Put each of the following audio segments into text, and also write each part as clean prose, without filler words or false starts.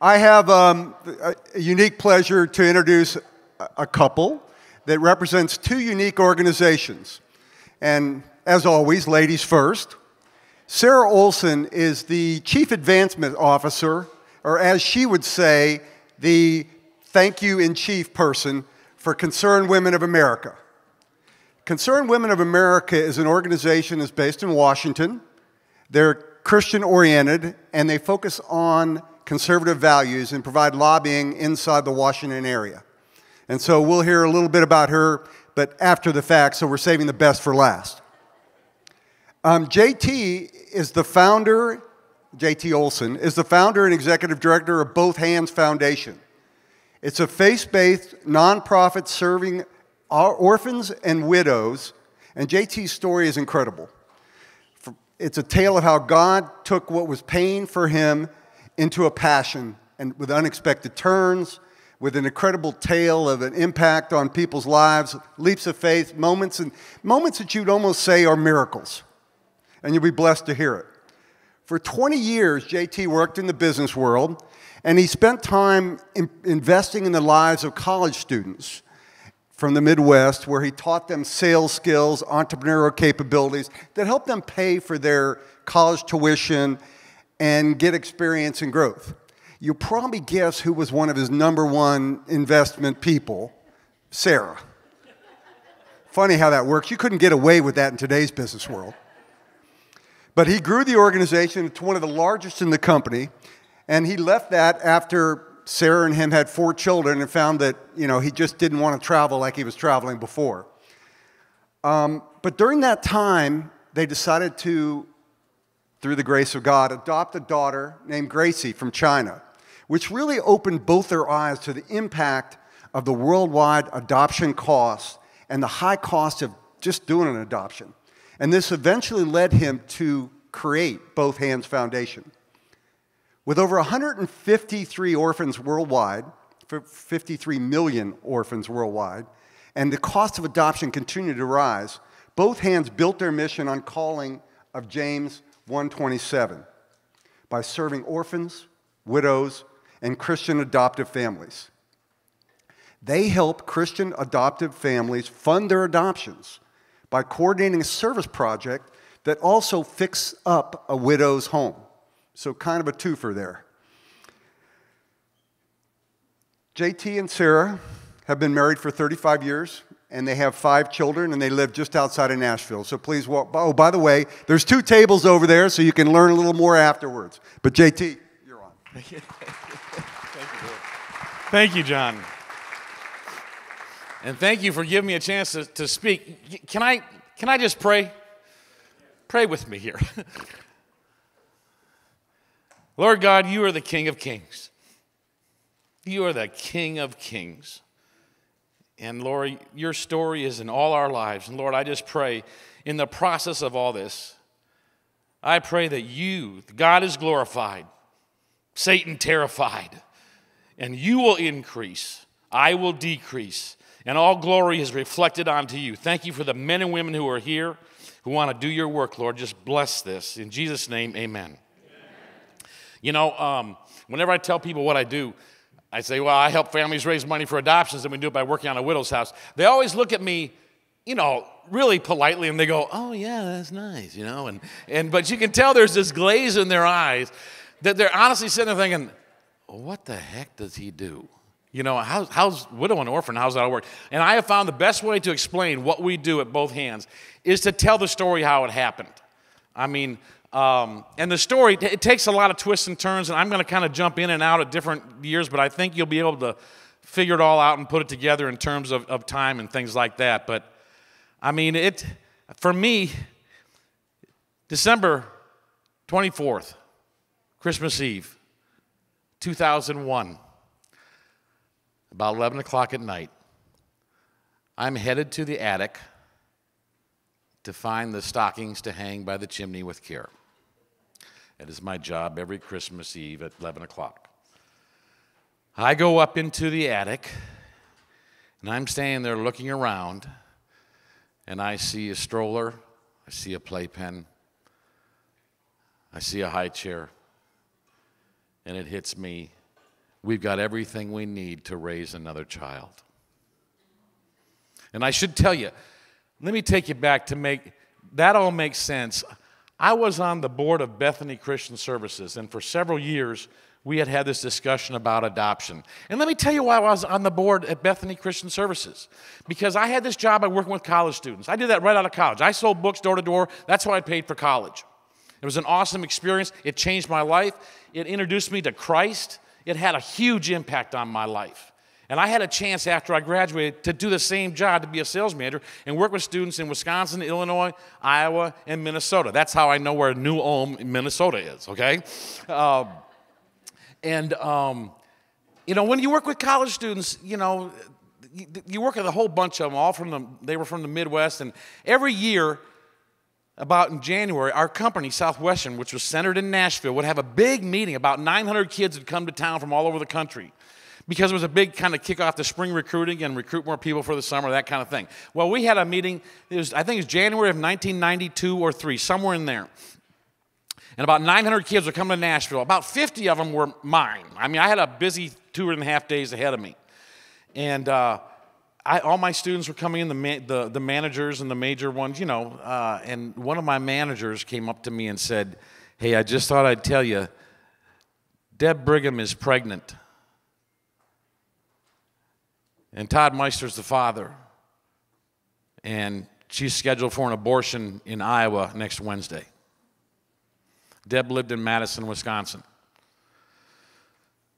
I have a unique pleasure to introduce a couple that represents two unique organizations. And as always, ladies first. Sarah Olson is the Chief Advancement Officer, or as she would say, the thank you in chief person for Concerned Women of America. Concerned Women of America is an organization that's based in Washington. They're Christian-oriented, and they focus on conservative values and provide lobbying inside the Washington area. And so we'll hear a little bit about her, but after the fact, so we're saving the best for last. JT is the founder, JT Olson, is the founder and executive director of Both Hands Foundation. It's a faith-based nonprofit serving orphans and widows, and JT's story is incredible. It's a tale of how God took what was pain for him into a passion, and with unexpected turns, with an incredible tale of an impact on people's lives, leaps of faith, moments that you'd almost say are miracles. And you'll be blessed to hear it. For 20 years, JT worked in the business world, and he spent time investing in the lives of college students from the Midwest, where he taught them sales skills, entrepreneurial capabilities that helped them pay for their college tuition and get experience and growth. You'll probably guess who was one of his #1 investment people, Sarah. Funny how that works. You couldn't get away with that in today's business world. But he grew the organization to one of the largest in the company, and he left that after Sarah and him had 4 children and found that, he just didn't want to travel like he was traveling before. But during that time, they decided to, through the grace of God, adopt a daughter named Gracie from China, which really opened both their eyes to the impact of the worldwide adoption costs and the high cost of just doing an adoption. And this eventually led him to create Both Hands Foundation. With over 153 orphans worldwide, 53 million orphans worldwide, and the cost of adoption continued to rise, Both Hands built their mission on calling of James 1:27 by serving orphans, widows, and Christian adoptive families. They help Christian adoptive families fund their adoptions by coordinating a service project that also fixes up a widow's home. So kind of a twofer there. JT and Sarah have been married for 35 years, and they have 5 children, and they live just outside of Nashville. So please walk. Oh, by the way, there's 2 tables over there, so you can learn a little more afterwards. But JT, you're on. Thank you. Thank you, John. And thank you for giving me a chance to speak. Can I just pray? Pray with me here. Lord God, you are the King of Kings. You are the King of Kings. And Lord, your story is in all our lives. And Lord, I just pray in the process of all this, I pray that you, God, is glorified, Satan terrified, and you will increase, I will decrease, and all glory is reflected onto you. Thank you for the men and women who are here, who want to do your work, Lord. Just bless this. In Jesus' name, amen. Whenever I tell people what I do, I say, well, I help families raise money for adoptions, and we do it by working on a widow's house. They always look at me, really politely, and they go, oh, yeah, that's nice, but you can tell there's this glaze in their eyes that they're honestly sitting there thinking, what the heck does he do? How's widow and orphan, how's that all work? And I have found the best way to explain what we do at Both Hands is to tell the story how it happened. And the story, it takes a lot of twists and turns, and I'm going to kind of jump in and out at different years, but I think you'll be able to figure it all out and put it together in terms of time and things like that. But, for me, December 24th, Christmas Eve, 2001, about 11 o'clock at night, I'm headed to the attic to find the stockings to hang by the chimney with care. It is my job every Christmas Eve at 11 o'clock. I go up into the attic, and I'm standing there looking around, and I see a stroller, I see a playpen, I see a high chair, and it hits me we've got everything we need to raise another child. And I should tell you, let me take you back to make that all make sense. I was on the board of Bethany Christian Services, and for several years, we had this discussion about adoption. And let me tell you why I was on the board at Bethany Christian Services. Because I had this job by working with college students. I did that right out of college. I sold books door to door. That's how I paid for college. It was an awesome experience. It changed my life. It introduced me to Christ. It had a huge impact on my life. And I had a chance after I graduated to do the same job, to be a sales manager and work with students in Wisconsin, Illinois, Iowa, and Minnesota. That's how I know where New Ulm, Minnesota is, okay? When you work with college students, you work with a whole bunch of them, they were from the Midwest, and every year, about in January, our company, Southwestern, which was centered in Nashville, would have a big meeting. About 900 kids would come to town from all over the country because it was a big kind of kick off to spring recruiting and recruit more people for the summer, that kind of thing. Well, we had a meeting, I think it was January of 1992 or 3, somewhere in there. And about 900 kids were coming to Nashville. About 50 of them were mine. I mean, I had a busy 2.5 days ahead of me. And all my students were coming in, the managers and the major ones, and one of my managers came up to me and said, "Hey, I just thought I'd tell you, Deb Brigham is pregnant. And Todd Meister's the father. And she's scheduled for an abortion in Iowa next Wednesday." Deb lived in Madison, Wisconsin.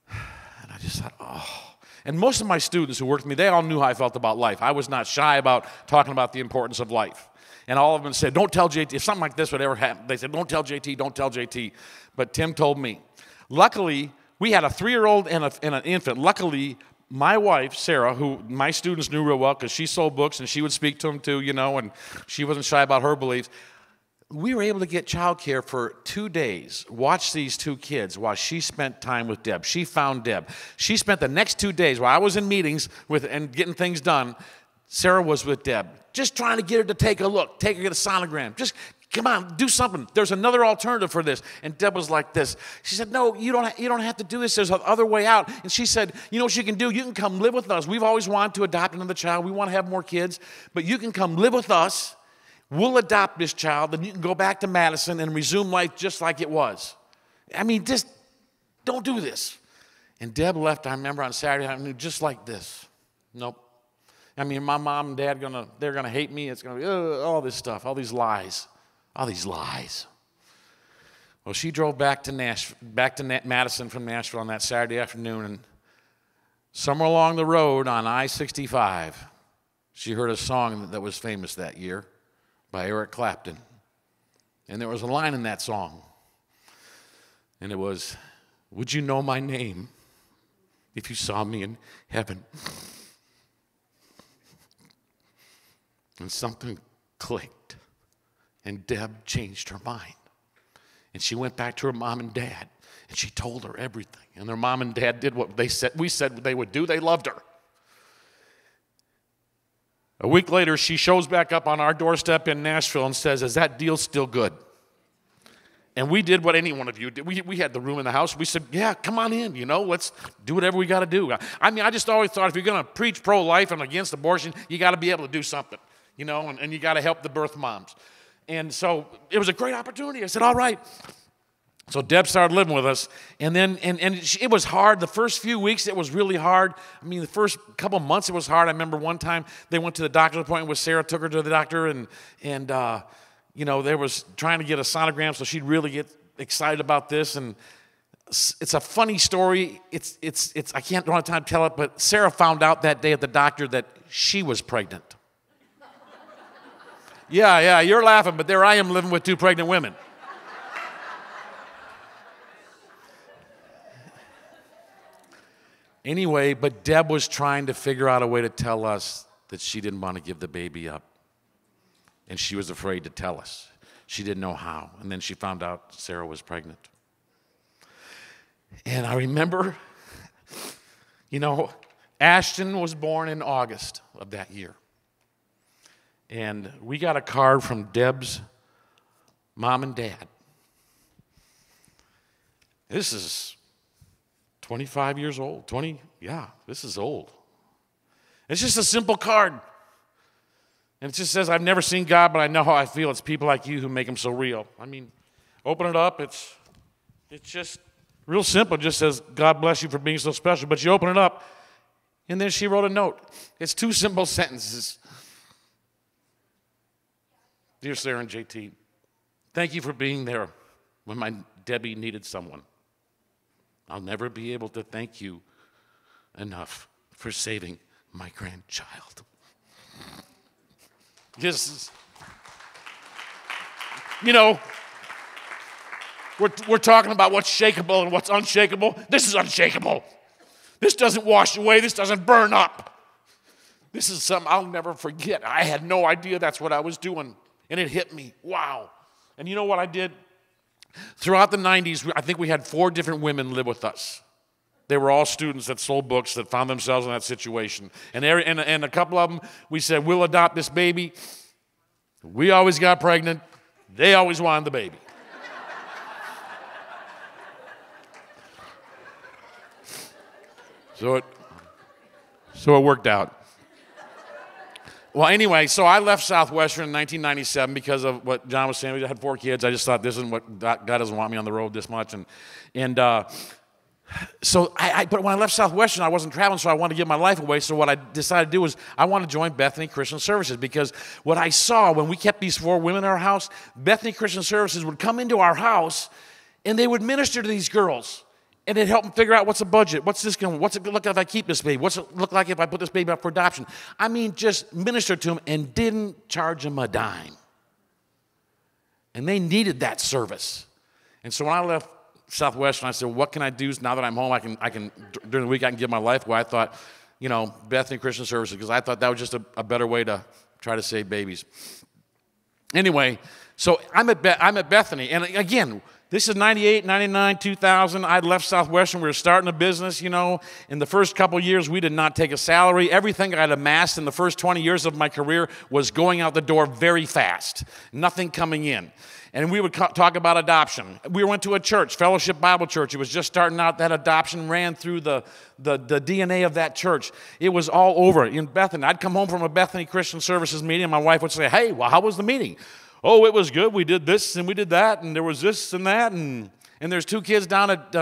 And I just thought, oh. And most of my students who worked with me, they all knew how I felt about life. I was not shy about talking about the importance of life. And all of them said, "Don't tell JT." If something like this would ever happen, they said, "Don't tell JT, don't tell JT." But Tim told me. Luckily, we had a 3-year-old and an infant. Luckily, my wife, Sarah, who my students knew real well because she sold books and she would speak to them too, and she wasn't shy about her beliefs. We were able to get childcare for 2 days, watch these 2 kids while she spent time with Deb. She found Deb. She spent the next 2 days while I was in meetings and getting things done. Sarah was with Deb, just trying to get her to take a look, take her to get a sonogram. Just come on, do something. There's another alternative for this. And Deb was like this. She said, "No, you don't have to do this. There's another way out." And she said, "You know what you can do? You can come live with us. We've always wanted to adopt another child. We want to have more kids, but you can come live with us. We'll adopt this child, then you can go back to Madison and resume life just like it was. I mean, just don't do this." And Deb left, I remember, on Saturday afternoon just like this. Nope. I mean, my mom and dad, they're going to hate me. It's going to be all this stuff, all these lies. All these lies. Well, she drove back to Madison from Nashville on that Saturday afternoon, and somewhere along the road on I-65, she heard a song that was famous that year by Eric Clapton. And there was a line in that song, and it was, "Would you know my name if you saw me in heaven?" And something clicked, and Deb changed her mind. And she went back to her mom and dad, and she told her everything. And their mom and dad did what we said they would do. They loved her. A week later, she shows back up on our doorstep in Nashville and says, "Is that deal still good?" And we did what any one of you did. We had the room in the house. We said, "Yeah, come on in, let's do whatever we got to do." I mean, I just always thought if you're going to preach pro-life and against abortion, you got to be able to do something, and you got to help the birth moms. And so it was a great opportunity. I said, "All right." So Deb started living with us, and then it was hard. The first few weeks, it was really hard. I mean, the first couple months, it was hard. I remember one time they went to the doctor's appointment with Sarah, took her to the doctor, and they was trying to get a sonogram, so she'd really get excited about this. And it's a funny story. It's I don't have time to tell it, but Sarah found out that day at the doctor that she was pregnant. Yeah, you're laughing, but there I am living with 2 pregnant women. Anyway, but Deb was trying to figure out a way to tell us that she didn't want to give the baby up. And she was afraid to tell us. She didn't know how. And then she found out Sarah was pregnant. And I remember, Ashton was born in August of that year. And we got a card from Deb's mom and dad. This is 25 years old. This is old. It's just a simple card. And it just says, I've never seen God, but I know how I feel. It's people like you who make him so real. I mean, open it up. It's just real simple. It just says, God bless you for being so special. But you open it up, and then she wrote a note. It's 2 simple sentences. Dear Sarah and JT, thank you for being there when my Debbie needed someone. I'll never be able to thank you enough for saving my grandchild. Just, you know, we're talking about what's shakeable and what's unshakable. This is unshakable. This doesn't wash away. This doesn't burn up. This is something I'll never forget. I had no idea that's what I was doing, and it hit me. Wow. And you know what I did? Throughout the 90s, I think we had 4 different women live with us. They were all students that sold books that found themselves in that situation. And a couple of them, we said, we'll adopt this baby. We always got pregnant. They always wanted the baby. So it worked out. Well, anyway, so I left Southwestern in 1997 because of what John was saying. We had 4 kids. I just thought this isn't what God doesn't want me on the road this much. But when I left Southwestern, I wasn't traveling, so I wanted to give my life away. So what I decided to do was I wanted to join Bethany Christian Services, because what I saw when we kept these 4 women in our house, Bethany Christian Services would come into our house and they would minister to these girls. And it'd help them figure out what's the budget, what's it look like if I keep this baby, what's it look like if I put this baby up for adoption. I mean, just minister to them and didn't charge them a dime. And they needed that service. And so when I left Southwestern, I said, what can I do now that I'm home? I can during the week I can give my life away. I thought, Bethany Christian Services, because I thought that was just a better way to try to save babies. Anyway, so I'm at Bethany, and again, this is 98, 99, 2000. I'd left Southwestern. We were starting a business, In the first couple years, we did not take a salary. Everything I'd amassed in the first 20 years of my career was going out the door very fast. Nothing coming in. And we would talk about adoption. We went to a church, Fellowship Bible Church. It was just starting out. That adoption ran through the DNA of that church. It was all over in Bethany. I'd come home from a Bethany Christian Services meeting, and my wife would say, hey, well, how was the meeting? Oh, it was good. We did this and we did that, and there was this and that, and there's 2 kids down at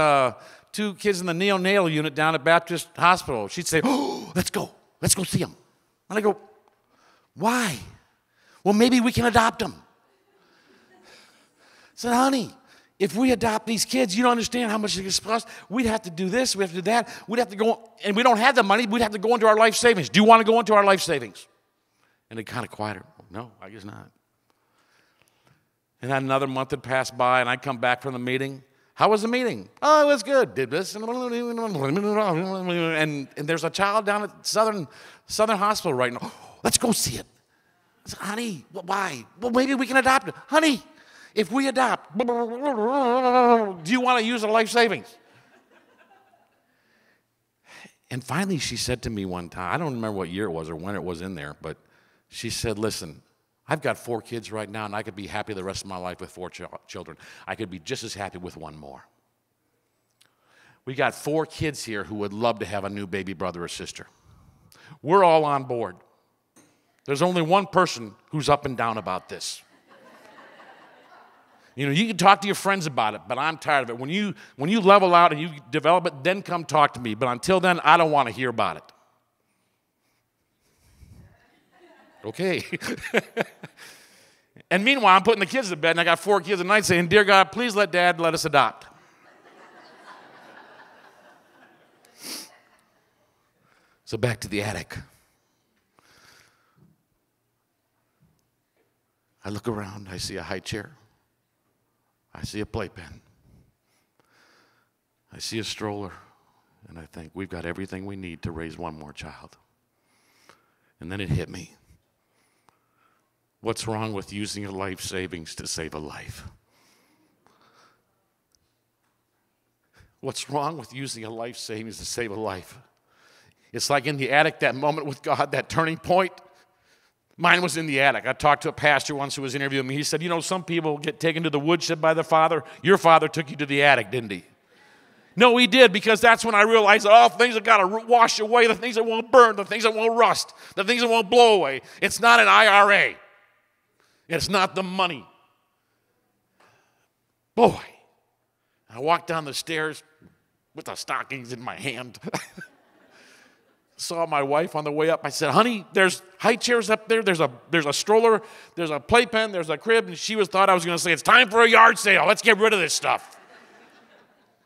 2 kids in the neonatal unit down at Baptist Hospital. She'd say, oh, let's go see them. And I go, why? Well, maybe we can adopt them. I said, honey, if we adopt these kids, you don't understand how much it costs. We'd have to do this, we have to do that. We'd have to go, and we don't have the money. We'd have to go into our life savings. Do you want to go into our life savings? And it kind of quieted. No, I guess not. And then another month had passed by, and I'd come back from the meeting. How was the meeting? Oh, it was good. Did this. And there's a child down at Southern Hospital right now. Oh, let's go see it. I said, honey, why? Well, maybe we can adopt it. Honey, if we adopt, do you want to use a life savings? And finally she said to me one time, I don't remember what year it was or when it was in there, but she said, listen, I've got 4 kids right now, and I could be happy the rest of my life with 4 children. I could be just as happy with 1 more. We got 4 kids here who would love to have a new baby brother or sister. We're all on board. There's only one person who's up and down about this. You can talk to your friends about it, but I'm tired of it. When you level out and you develop it, then come talk to me. But until then, I don't want to hear about it. Okay. And meanwhile, I'm putting the kids to bed, and I got 4 kids at night saying, dear God, please let Dad let us adopt. So back to the attic. I look around, I see a high chair. I see a playpen. I see a stroller, and I think, we've got everything we need to raise 1 more child. And then it hit me. What's wrong with using your life savings to save a life? What's wrong with using a life savings to save a life? It's like in the attic, that moment with God, that turning point. Mine was in the attic. I talked to a pastor once who was interviewing me. He said, some people get taken to the woodshed by their father. Your father took you to the attic, didn't he? No, he did, because that's when I realized that all things that got to wash away, the things that won't burn, the things that won't rust, the things that won't blow away. It's not an IRA. It's not the money. Boy, I walked down the stairs with the stockings in my hand. Saw my wife on the way up. I said, honey, there's high chairs up there. There's a stroller. There's a playpen. There's a crib. And she thought I was going to say, it's time for a yard sale. Let's get rid of this stuff.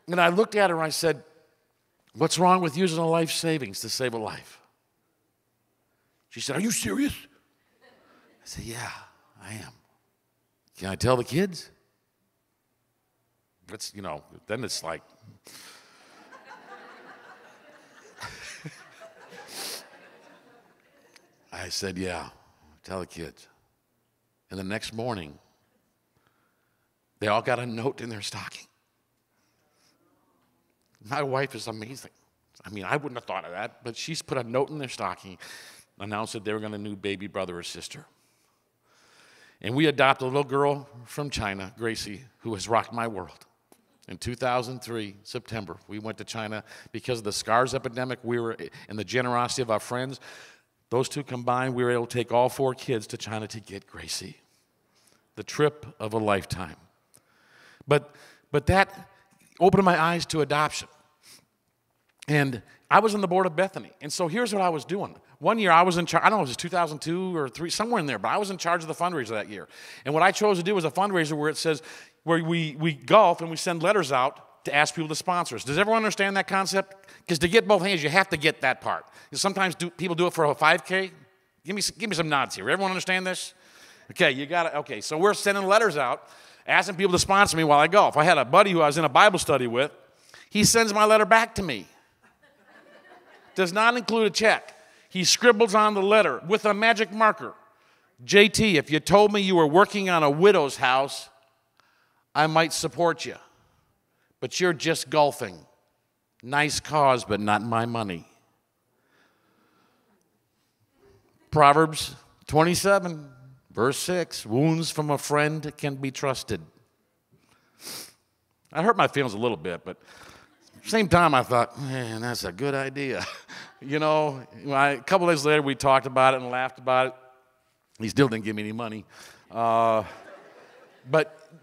And I looked at her and I said, what's wrong with using a life savings to save a life? She said, are you serious? I said, yeah, I am. Can I tell the kids? It's, then it's like, I said, yeah, tell the kids. And the next morning, they all got a note in their stocking. My wife is amazing. I mean, I wouldn't have thought of that, but she's put a note in their stocking, announced that they were going to new baby brother or sister. And we adopted a little girl from China, Gracie, who has rocked my world. In 2003, September, we went to China because of the SCARS epidemic. We were, and the generosity of our friends, those two combined, we were able to take all 4 kids to China to get Gracie. The trip of a lifetime. But that opened my eyes to adoption. And I was on the board of Bethany. And so here's what I was doing. One year I was in charge, I don't know, it was 2002 or 3, somewhere in there, but I was in charge of the fundraiser that year. And what I chose to do was a fundraiser where it says, where we golf and we send letters out to ask people to sponsor us. Does everyone understand that concept? Because to get both hands, you have to get that part. Sometimes people do it for a 5K. Give me some nods here. Everyone understand this? Okay, you got it. Okay, so we're sending letters out, asking people to sponsor me while I golf. I had a buddy who I was in a Bible study with. He sends my letter back to me. Does not include a check. He scribbles on the letter with a magic marker. JT, if you told me you were working on a widow's house, I might support you. But you're just golfing. Nice cause, but not my money. Proverbs 27, verse 6, wounds from a friend can be trusted. I hurt my feelings a little bit, but at the same time I thought, man, that's a good idea. A couple days later we talked about it and laughed about it. He still didn't give me any money. But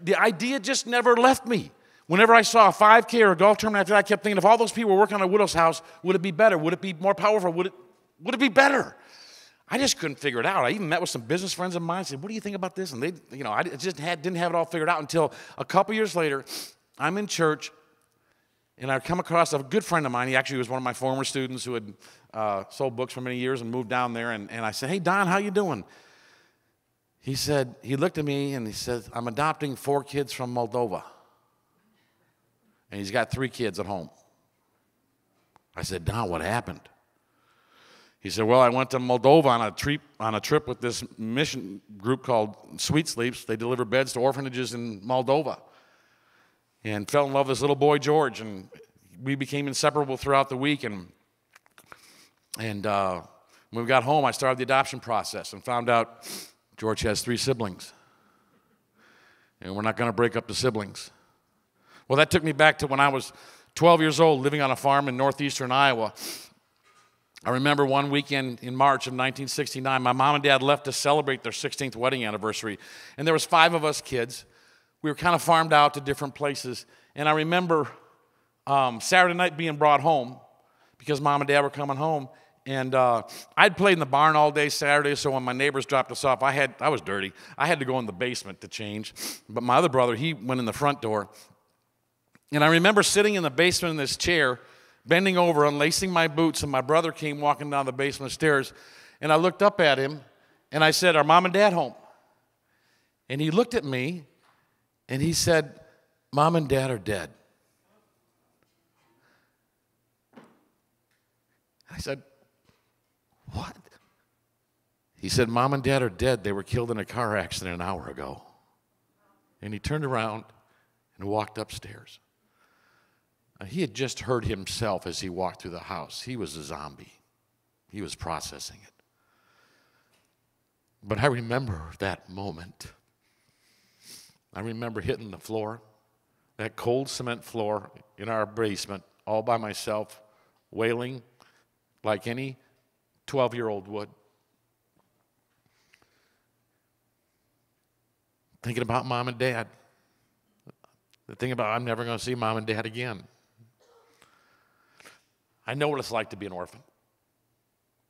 the idea just never left me. Whenever I saw a 5K or a golf tournament after that, I kept thinking, if all those people were working on a widow's house, would it be better? Would it be more powerful? Would it be better? I just couldn't figure it out. I even met with some business friends of mine and said, what do you think about this? And they, I just didn't have it all figured out until a couple years later, I'm in church, and I come across a good friend of mine. He actually was one of my former students who had sold books for many years and moved down there. And I said, hey, Don, how you doing? He looked at me and he said, I'm adopting 4 kids from Moldova. And he's got 3 kids at home. I said, Don, what happened? He said, well, I went to Moldova on a trip with this mission group called Sweet Sleeps. They deliver beds to orphanages in Moldova. And fell in love with this little boy, George. And we became inseparable throughout the week. And when we got home, I started the adoption process and found out George has 3 siblings. And we're not going to break up the siblings. Well, that took me back to when I was 12 years old, living on a farm in northeastern Iowa. I remember one weekend in March of 1969, my mom and dad left to celebrate their 16th wedding anniversary. And there was 5 of us kids. We were kind of farmed out to different places. And I remember Saturday night being brought home because mom and dad were coming home. And I'd played in the barn all day Saturday, so when my neighbors dropped us off, I was dirty. I had to go in the basement to change. But my other brother, he went in the front door. And I remember sitting in the basement in this chair, bending over, unlacing my boots, and my brother came walking down the basement stairs. And I looked up at him, and I said, are mom and dad home? And he looked at me, and he said, mom and dad are dead. I said, what? He said, mom and dad are dead. They were killed in a car accident an hour ago. And he turned around and walked upstairs. He had just heard himself as he walked through the house. He was a zombie. He was processing it. But I remember that moment. I remember hitting the floor, that cold cement floor in our basement all by myself, wailing like any 12-year-old would. Thinking about mom and dad. Thinking about I'm never going to see mom and dad again. I know what it's like to be an orphan.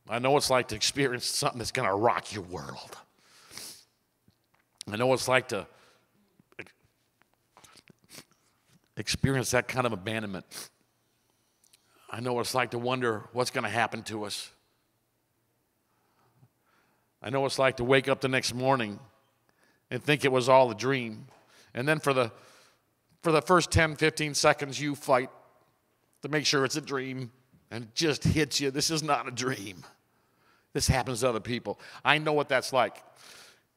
I know what it's like to experience something that's going to rock your world. I know what it's like to experience that kind of abandonment. I know what it's like to wonder what's going to happen to us. I know what it's like to wake up the next morning and think it was all a dream. And then for the first 10, 15 seconds, you fight to make sure it's a dream. And it just hits you. This is not a dream. This happens to other people. I know what that's like.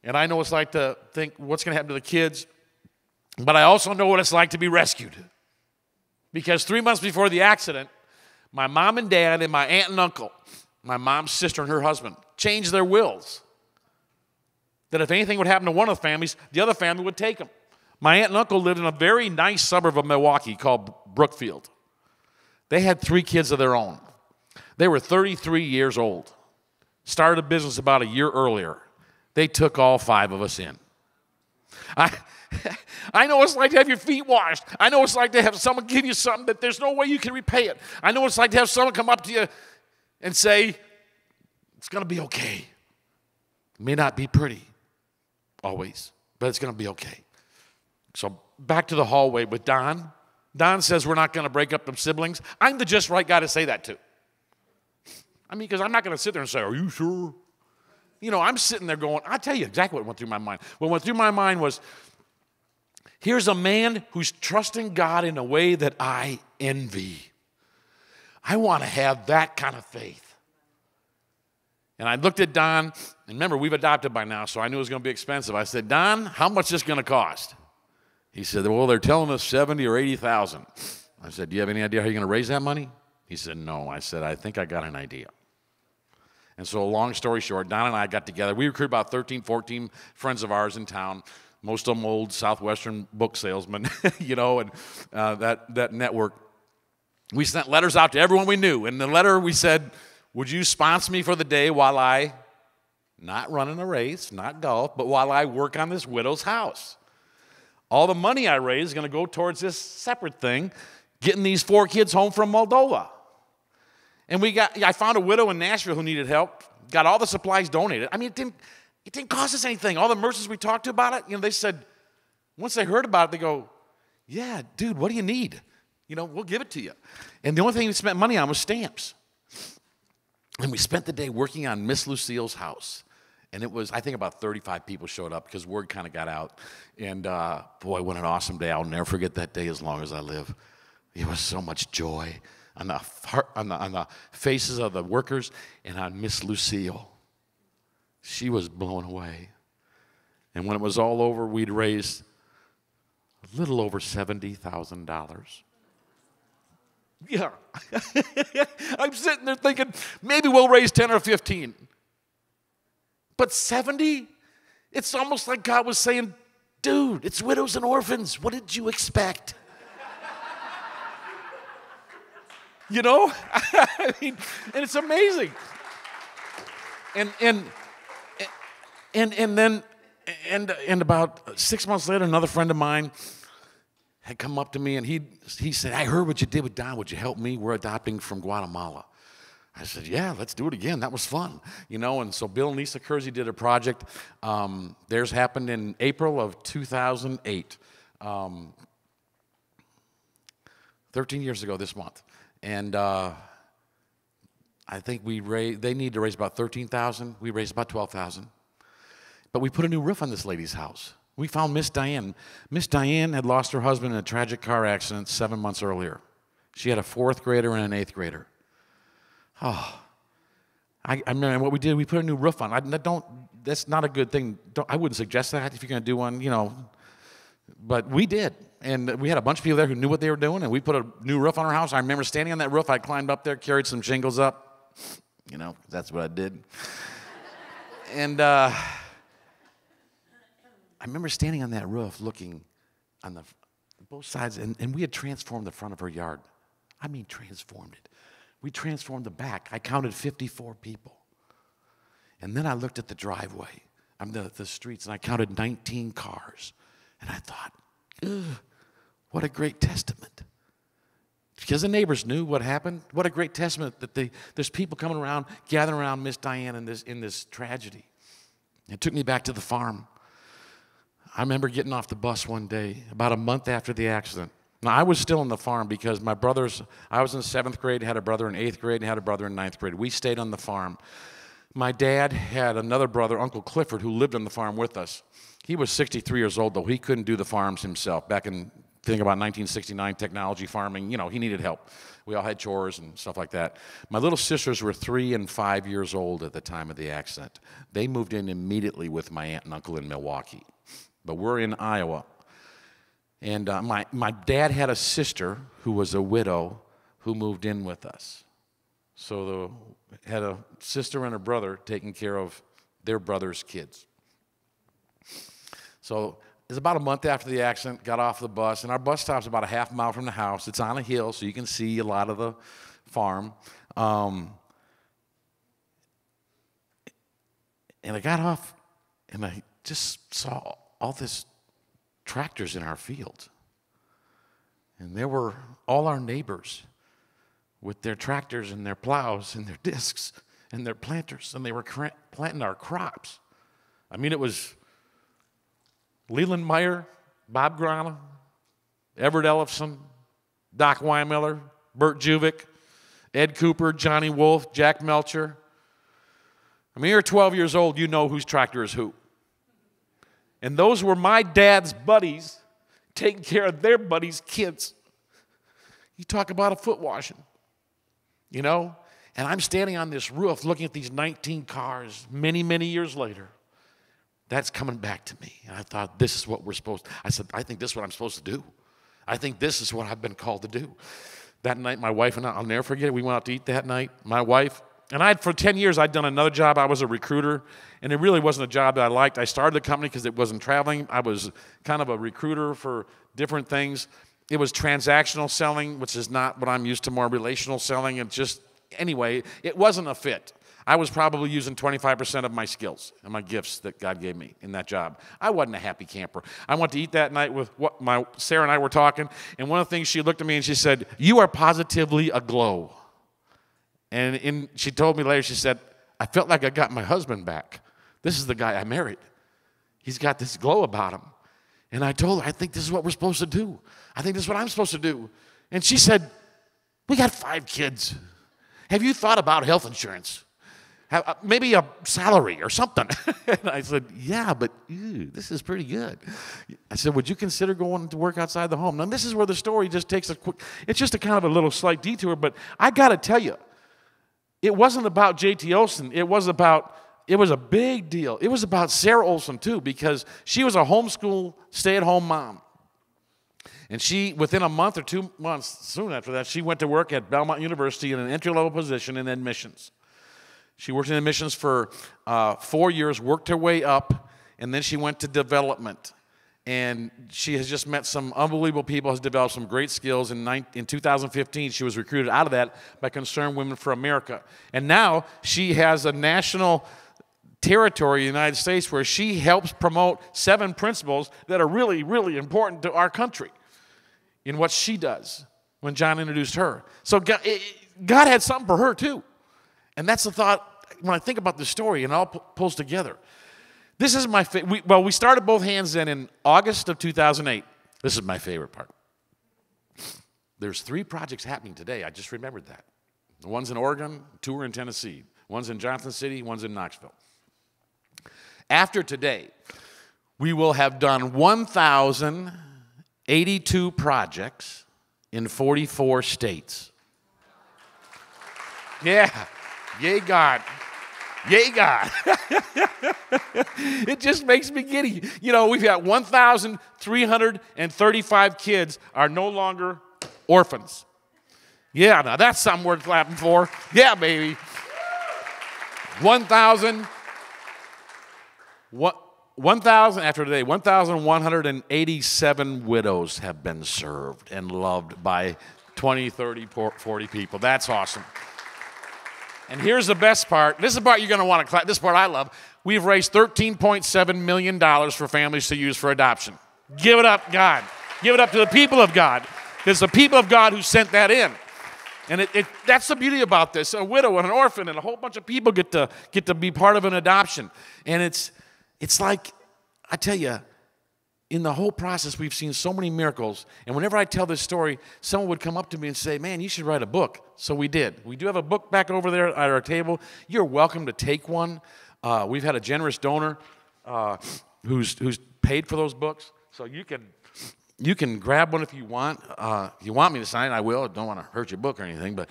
And I know what it's like to think what's going to happen to the kids. But I also know what it's like to be rescued. Because 3 months before the accident, my mom and dad and my aunt and uncle, my mom's sister and her husband, changed their wills. That if anything would happen to one of the families, the other family would take them. My aunt and uncle lived in a very nice suburb of Milwaukee called Brookfield. They had 3 kids of their own. They were 33 years old. Started a business about a year earlier. They took all 5 of us in. I know what it's like to have your feet washed. I know what it's like to have someone give you something that there's no way you can repay it. I know what it's like to have someone come up to you and say, it's going to be okay. It may not be pretty always, but it's going to be okay. So back to the hallway with Don. Don says we're not going to break up them siblings. I'm the just right guy to say that to. I mean, because I'm not going to sit there and say, are you sure? You know, I'm sitting there going, I'll tell you exactly what went through my mind. What went through my mind was, here's a man who's trusting God in a way that I envy. I want to have that kind of faith. And I looked at Don, and remember, we've adopted by now, so I knew it was going to be expensive. I said, Don, how much is this going to cost? He said, well, they're telling us $70,000 or $80,000. I said, do you have any idea how you're going to raise that money? He said, no. I said, I think I got an idea. And so long story short, Don and I got together. We recruited about 13, 14 friends of ours in town, most of them old Southwestern book salesmen, you know, and that network. We sent letters out to everyone we knew. In the letter we said, would you sponsor me for the day while I, not running a race, not golf, but while I work on this widow's house? All the money I raise is going to go towards this separate thing, getting these 4 kids home from Moldova. And I found a widow in Nashville who needed help, got all the supplies donated. I mean, it didn't cost us anything. All the merchants we talked to about it, you know, they said, once they heard about it, they go, yeah, dude, what do you need? You know, we'll give it to you. And the only thing we spent money on was stamps. And we spent the day working on Miss Lucille's house. And it was, I think about 35 people showed up because word kind of got out. And boy, what an awesome day. I'll never forget that day as long as I live. There was so much joy on the faces of the workers and on Miss Lucille. She was blown away. And when it was all over, we'd raised a little over $70,000. Yeah. I'm sitting there thinking, maybe we'll raise 10 or 15. But 70? It's almost like God was saying, dude, it's widows and orphans. What did you expect? You know? I mean, and it's amazing. And then about 6 months later, another friend of mine had come up to me and he said, I heard what you did with Don. Would you help me? We're adopting from Guatemala. I said, yeah, let's do it again. That was fun. You know, and so Bill and Lisa Kersey did a project. Theirs happened in April of 2008. 13 years ago this month. And I think they need to raise about $13,000. We raised about $12,000. But we put a new roof on this lady's house. We found Miss Diane. Miss Diane had lost her husband in a tragic car accident 7 months earlier. She had a 4th grader and an 8th grader. Oh, I remember what we did. We put a new roof on. That's not a good thing. I wouldn't suggest that if you're going to do one, you know. But we did. And we had a bunch of people there who knew what they were doing, and we put a new roof on our house. I remember standing on that roof. I climbed up there, carried some shingles up. You know, that's what I did. And I remember standing on that roof looking on the both sides, and we had transformed the front of her yard. I mean, transformed it. We transformed the back. I counted 54 people. And then I looked at the driveway, the streets, and I counted 19 cars. And I thought, ugh, what a great testament. Because the neighbors knew what happened. What a great testament that there's people coming around, gathering around Miss Diane in this tragedy. It took me back to the farm. I remember getting off the bus one day, about a month after the accident. Now, I was still on the farm because my brothers, I was in 7th grade, had a brother in 8th grade, and had a brother in 9th grade. We stayed on the farm. My dad had another brother, Uncle Clifford, who lived on the farm with us. He was 63 years old, though. He couldn't do the farms himself. Back in, think about 1969, technology farming, he needed help. We all had chores and stuff like that. My little sisters were 3 and 5 years old at the time of the accident. They moved in immediately with my aunt and uncle in Milwaukee. But we're in Iowa. And my dad had a sister who was a widow who moved in with us. So had a sister and a brother taking care of their brother's kids. So it was about a month after the accident, got off the bus, and our bus stop's about a half mile from the house. It's on a hill, so you can see a lot of the farm. And I got off, and I just saw all this tractors in our field. And there were all our neighbors with their tractors and their plows and their discs and their planters, and they were planting our crops. I mean, it was Leland Meyer, Bob Grana, Everett Ellefson, Doc Weimiller, Bert Juvick, Ed Cooper, Johnny Wolf, Jack Melcher. I mean, you're 12 years old, you know whose tractor is who. And those were my dad's buddies taking care of their buddies' kids. You talk about a foot washing, And I'm standing on this roof looking at these 19 cars many, many years later. That's coming back to me. And I thought, this is what I said, I think this is what I'm supposed to do. I think this is what I've been called to do. That night, my wife and I'll never forget it, we went out to eat that night. My wife, and for 10 years, I'd done another job. I was a recruiter, and it really wasn't a job that I liked. I started the company because it wasn't traveling. I was kind of a recruiter for different things. It was transactional selling, which is not what I'm used to, more relational selling. Anyway, it wasn't a fit. I was probably using 25% of my skills and my gifts that God gave me in that job. I wasn't a happy camper. I went to eat that night with Sarah and I were talking, and one of the things she looked at me and she said, "You are positively aglow." And she told me later, she said, "I felt like I got my husband back. This is the guy I married. He's got this glow about him." And I told her, "I think this is what we're supposed to do. I think this is what I'm supposed to do." And she said, "We got 5 kids. Have you thought about health insurance? Maybe a salary or something?" And I said, "Yeah, but this is pretty good." I said, "Would you consider going to work outside the home?" Now, this is where the story just takes it's just a kind of a little slight detour, but I got to tell you, it wasn't about J.T. Olson. It was a big deal. It was about Sarah Olson, too, because she was a homeschool, stay-at-home mom. And she, within a month or 2 months, soon after that, she went to work at Belmont University in an entry-level position in admissions. She worked in admissions for 4 years, worked her way up, and then she went to development. And she has just met some unbelievable people, has developed some great skills. In 2015, she was recruited out of that by Concerned Women for America. And now she has a national territory in the United States where she helps promote 7 principles that are really, really important to our country in what she does when John introduced her. So God had something for her, too. And that's the thought when I think about the story, and it all pulls together. This is my favorite. We started Both Hands then in August of 2008. This is my favorite part. There's 3 projects happening today. I just remembered that. One's in Oregon, 2 are in Tennessee. One's in Johnson City, one's in Knoxville. After today, we will have done 1,082 projects in 44 states. Yeah. Yay, God. Yay, God. It just makes me giddy. We've got 1,335 kids are no longer orphans. Yeah, now that's something worth clapping for. Yeah, baby. after today, 1,187 widows have been served and loved by 20, 30, 40 people. That's awesome. And here's the best part. This is the part you're going to want to clap. This part I love. We've raised $13.7 million for families to use for adoption. Give it up, God. Give it up to the people of God. It's the people of God who sent that in. And that's the beauty about this. A widow and an orphan and a whole bunch of people get to be part of an adoption. And it's like, I tell you, in the whole process, we've seen so many miracles. And whenever I tell this story, someone would come up to me and say, man, you should write a book. So we did. We do have a book back over there at our table. You're welcome to take one. We've had a generous donor who's paid for those books. So you can grab one if you want. If you want me to sign it, I will. I don't want to hurt your book or anything. But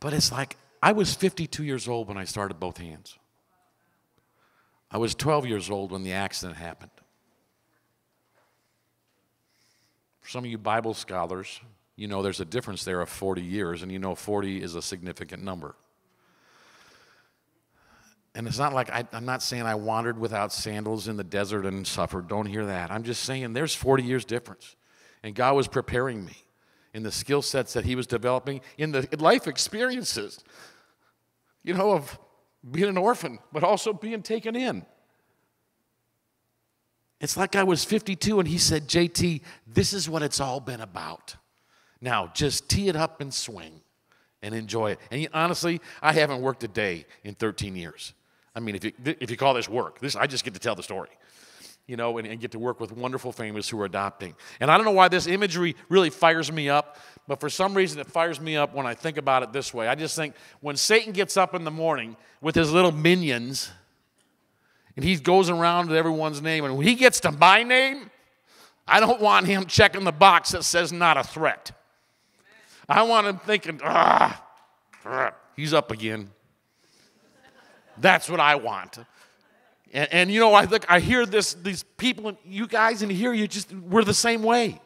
it's like, I was 52 years old when I started Both Hands. I was 12 years old when the accident happened. For some of you Bible scholars, you know there's a difference there of 40 years, and you know 40 is a significant number. And it's not like, I'm not saying I wandered without sandals in the desert and suffered. Don't hear that. I'm just saying there's 40 years difference. And God was preparing me in the skill sets that he was developing, in the life experiences, of being an orphan, but also being taken in. It's like I was 52 and he said, JT, this is what it's all been about. Now, just tee it up and swing and enjoy it. And honestly, I haven't worked a day in 13 years. I mean, if you call this work, I just get to tell the story, and get to work with wonderful families who are adopting. And I don't know why this imagery really fires me up, but for some reason it fires me up when I think about it this way. I just think when Satan gets up in the morning with his little minions, and he goes around with everyone's name, and when he gets to my name, I don't want him checking the box that says not a threat. I want him thinking, he's up again. That's what I want. And I hear these people, you guys in here, we're the same way.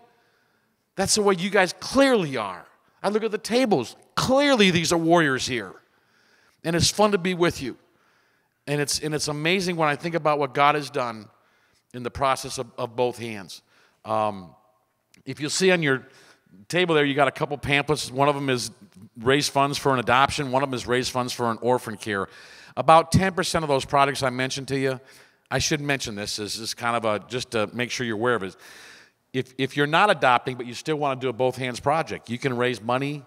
That's the way you guys clearly are. I look at the tables. Clearly these are warriors here. And it's fun to be with you. And it's amazing when I think about what God has done in the process of Both Hands. If you'll see on your table there, you got a couple pamphlets. One of them is raise funds for an adoption. One of them is raise funds for an orphan care. About 10% of those projects I mentioned to you, I should mention this is kind of just to make sure you're aware of it. If you're not adopting, but you still want to do a Both Hands project, you can raise money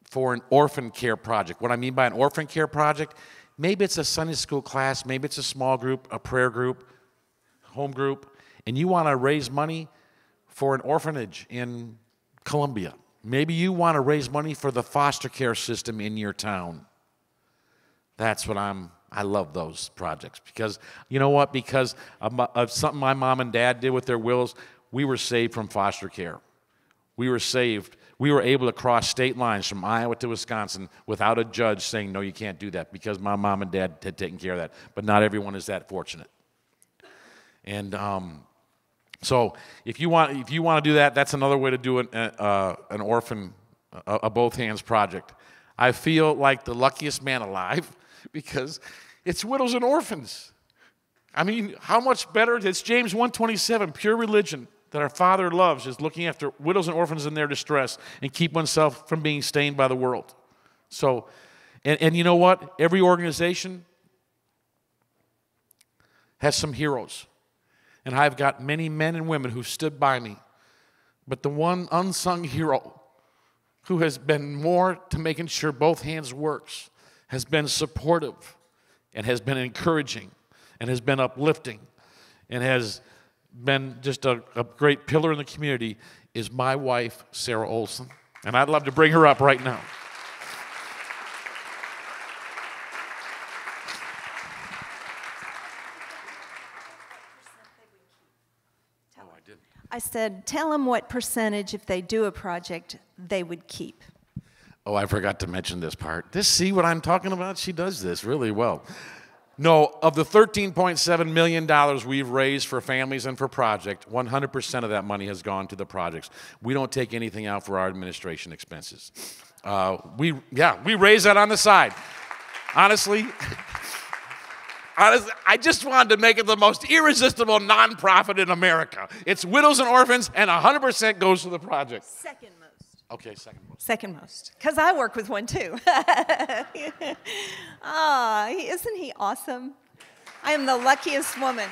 for an orphan care project. What I mean by an orphan care project, maybe it's a Sunday school class, maybe it's a small group, a prayer group, home group, and you want to raise money for an orphanage in Columbia. Maybe you want to raise money for the foster care system in your town. That's what I love those projects because, you know what? Because of something my mom and dad did with their wills, we were saved from foster care. We were saved. We were able to cross state lines from Iowa to Wisconsin without a judge saying, no, you can't do that because my mom and dad had taken care of that. But not everyone is that fortunate. And so if you want to do that, that's another way to do an orphan, a Both Hands project. I feel like the luckiest man alive because it's widows and orphans. I mean, how much better? It's James 1:27, pure religion that our Father loves is looking after widows and orphans in their distress and keep oneself from being stained by the world. So, and you know what? Every organization has some heroes. And I've got many men and women who stood by me. But the one unsung hero who has been more to making sure Both Hands works, has been supportive and has been encouraging and has been uplifting and has been just a great pillar in the community is my wife, Sarah Olson. And I'd love to bring her up right now. I said, tell them what percentage, if they do a project, they would keep. Oh, I forgot to mention this part. See what I'm talking about? She does this really well. No, of the $13.7 million we've raised for families and for project, 100% of that money has gone to the projects. We don't take anything out for our administration expenses. We raise that on the side. Honestly, I just wanted to make it the most irresistible nonprofit in America. It's widows and orphans, and 100% goes to the project. Second most. Okay, second most. Second most. Because I work with one too. Isn't he awesome? I am the luckiest woman.